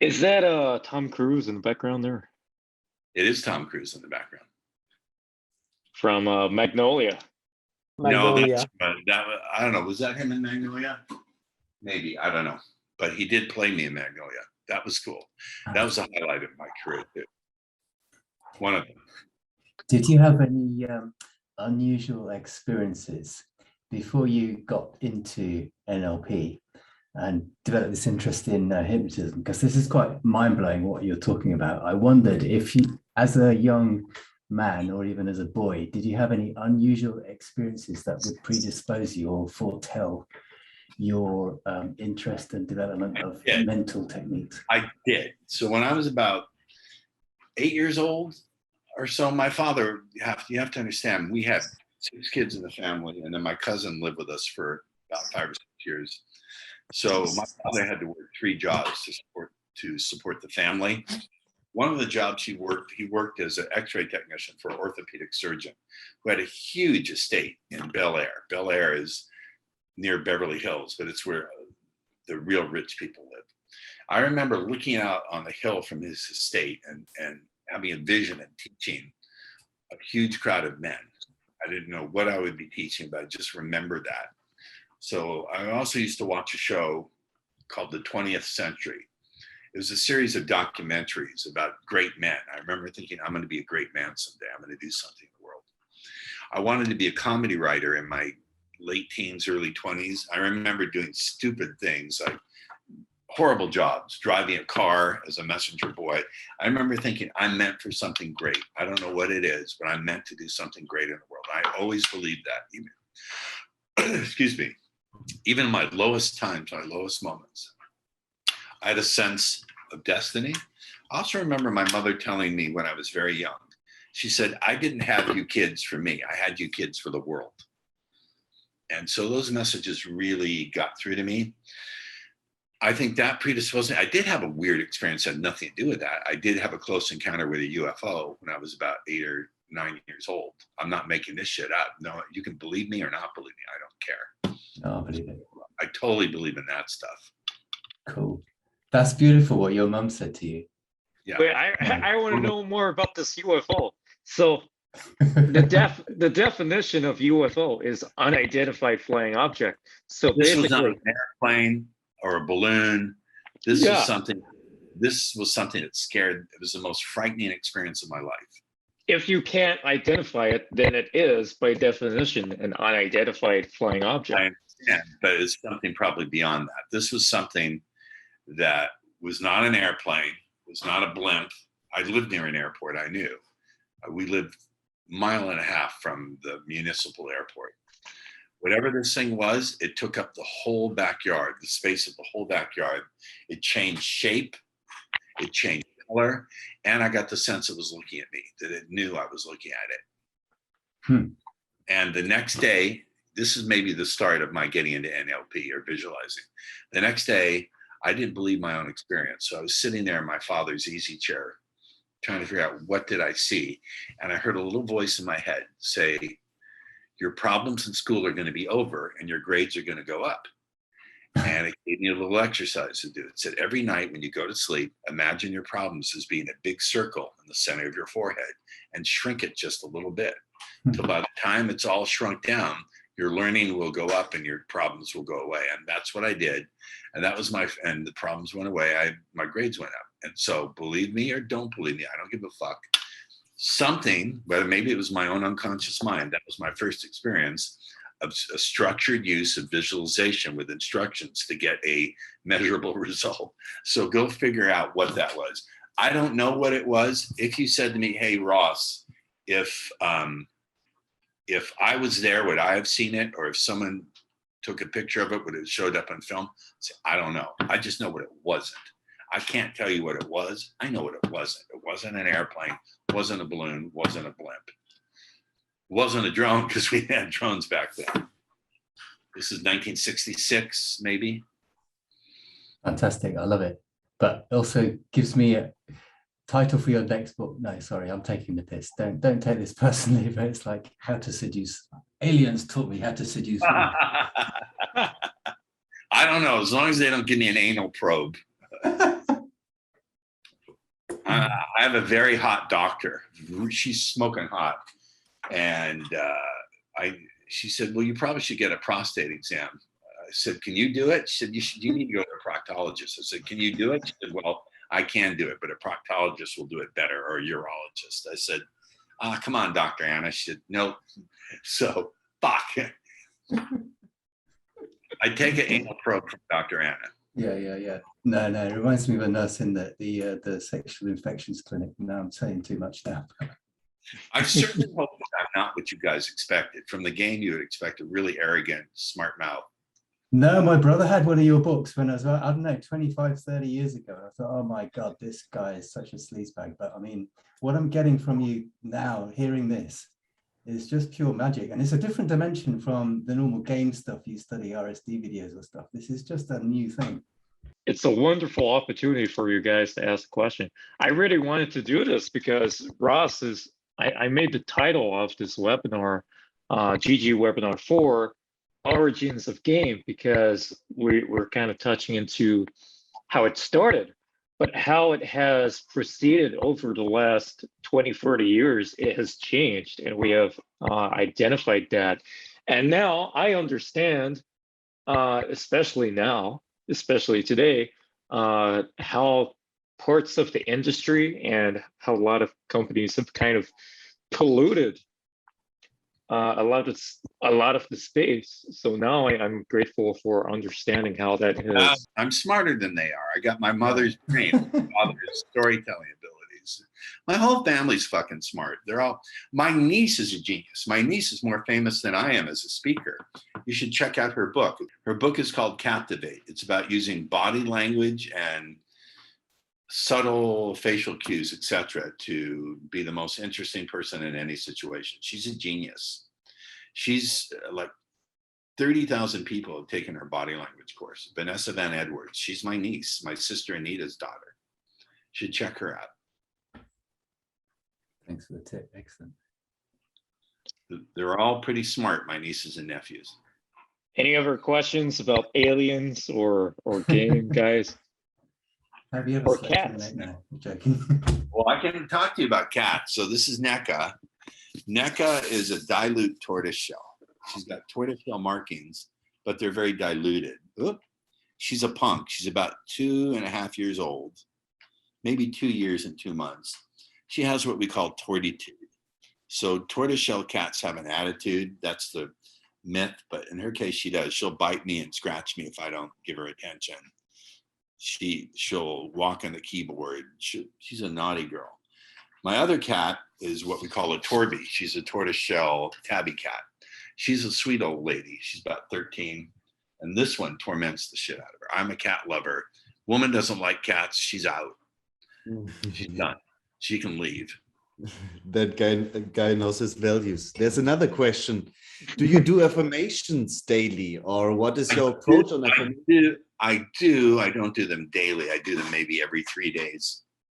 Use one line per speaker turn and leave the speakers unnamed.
Is that Tom Cruise in the background there
It is Tom Cruise in the background.
from Magnolia?
No,
Magnolia.
I don't know. Was that him in Magnolia? Maybe, I don't know. But he did play me in Magnolia. That was cool. That was a highlight of my career too. One of them.
Did you have any unusual experiences before you got into NLP and developed this interest in hypnotism? Because this is quite mind-blowing what you're talking about. I wondered if you, as a young man or even as a boy, did you have any unusual experiences that would predispose you or foretell your interest and development of mental techniques?
I did. So when I was about 8 years old or so, my father, you have to understand, we had 6 kids in the family, and then my cousin lived with us for about 5 or 6 years. So my father had to work 3 jobs to support the family. One of the jobs he worked as an X-ray technician for an orthopedic surgeon who had a huge estate in Bel Air. Bel Air is near Beverly Hills, but it's where the real rich people live. I remember looking out on the hill from his estate and having a vision and teaching a huge crowd of men. I didn't know what I would be teaching, but I just remember that. So I also used to watch a show called The 20th Century. It was a series of documentaries about great men. I remember thinking, I'm going to be a great man someday. I'm going to do something in the world. I wanted to be a comedy writer in my late teens, early 20s. I remember doing stupid things like horrible jobs, driving a car as a messenger boy. I remember thinking, I'm meant for something great. I don't know what it is, but I'm meant to do something great in the world. I always believed that. Even, excuse me, even in my lowest times, my lowest moments, I had a sense of destiny. I also remember my mother telling me when I was very young, she said, I didn't have you kids for me. I had you kids for the world. And so those messages really got through to me. I think that predisposed me. I did have a weird experience that had nothing to do with that. I did have a close encounter with a UFO when I was about 8 or 9 years old. I'm not making this shit up. No, you can believe me or not believe me. I don't care.
No, I believe it.
I totally believe in that stuff.
Cool. That's beautiful what your mum said to you.
Yeah.
Wait, I want to know more about this UFO. So the definition of UFO is unidentified flying object. So
This
basically,
was not an airplane or a balloon. This was something that scared. It was the most frightening experience of my life.
if you can't identify it, then it is by definition an unidentified flying object.
I understand, but it's something probably beyond that. This was something that was not an airplane, was not a blimp. I lived near an airport, I knew. We lived a mile and a half from the municipal airport. Whatever this thing was, it took up the whole backyard, the space of the whole backyard. It changed shape, it changed color, and I got the sense it was looking at me, that it knew I was looking at it. And the next day, this is maybe the start of my getting into NLP or visualizing. The next day, I didn't believe my own experience. So I was sitting there in my father's easy chair, trying to figure out what did I see. And I heard a little voice in my head say, your problems in school are going to be over and your grades are going to go up. And it gave me a little exercise to do. It said, every night when you go to sleep, imagine your problems as being a big circle in the center of your forehead and shrink it just a little bit. Till by the time it's all shrunk down, your learning will go up and your problems will go away. And that's what I did. And that was and the problems went away. My grades went up. And so believe me or don't believe me, I don't give a fuck. Something, but maybe it was my own unconscious mind. That was my first experience of a structured use of visualization with instructions to get a measurable result. So go figure out what that was. I don't know what it was. If you said to me, hey, Ross, if I was there, would I have seen it? Or if someone took a picture of it, would it showed up on film? I don't know. I just know what it wasn't. I can't tell you what it was. I know what it wasn't. It wasn't an airplane, wasn't a balloon, wasn't a blimp. It wasn't a drone because we had drones back then. This is 1966, maybe.
Fantastic. I love it. But also gives me a title for your next book. No, sorry, I'm taking the piss. Don't take this personally, but it's like how to seduce. Aliens taught me how to seduce women.
I don't know. As long as they don't give me an anal probe. I have a very hot doctor. She's smoking hot. And she said, well, you probably should get a prostate exam. I said, can you do it? She said, you need to go to a proctologist. I said, can you do it? She said, well, I can do it, but a proctologist will do it better, or a urologist. I said, come on, Dr. Anna. She said, no. So, fuck. I take an anal probe from Dr. Anna.
Yeah. No, it reminds me of a nurse in the sexual infections clinic. No, I'm saying too much now.
I certainly hope that I'm not what you guys expected. From the game, you would expect a really arrogant, smart mouth.
No, my brother had one of your books when I was, I don't know, 25, 30 years ago. And I thought, oh my God, this guy is such a sleazebag. But I mean, what I'm getting from you now, hearing this, is just pure magic. And it's a different dimension from the normal game stuff you study, RSD videos or stuff. This is just a new thing.
It's a wonderful opportunity for you guys to ask a question. I really wanted to do this because Ross is, I made the title of this webinar, GG Webinar 4, Origins of Game, because we're kind of touching into how it started, but how it has proceeded over the last 20, 30 years. It has changed, and we have identified that. And now I understand, especially now, especially today, how parts of the industry and how a lot of companies have kind of polluted a lot of the space. So now I'm grateful for understanding how that is.
I'm smarter than they are. I got my mother's brain, my father's storytelling abilities. My whole family's fucking smart. They're all. My niece is a genius. My niece is more famous than I am as a speaker. You should check out her book. Her book is called Captivate. It's about using body language and subtle facial cues, etc., to be the most interesting person in any situation. She's a genius. She's like 30,000 people have taken her body language course. Vanessa Van Edwards, she's my niece, my sister Anita's daughter. Should check her out.
Thanks for the tip. Excellent.
They're all pretty smart, my nieces and nephews.
Any other questions about aliens or game, guys?
Have you ever
Or
slept in the
cats?
night? No, I'm joking.
Well, I can talk to you about cats. So this is NECA. NECA is a dilute tortoiseshell. She's got tortoiseshell markings, but they're very diluted. Oop. She's a punk. She's about 2.5 years old, maybe 2 years and 2 months. She has what we call tortitude. So tortoiseshell cats have an attitude. That's the myth, but in her case, she does. She'll bite me and scratch me if I don't give her attention. She'll walk on the keyboard. She's a naughty girl. My other cat is what we call a Torby. She's a tortoiseshell tabby cat. She's a sweet old lady. She's about 13. And this one torments the shit out of her. I'm a cat lover. Woman doesn't like cats. She's out. She's done. She can leave.
That guy knows his values. There's another question. Do you do affirmations daily, or what is your approach on affirmations?
I do. I don't do them daily. I do them maybe every 3 days.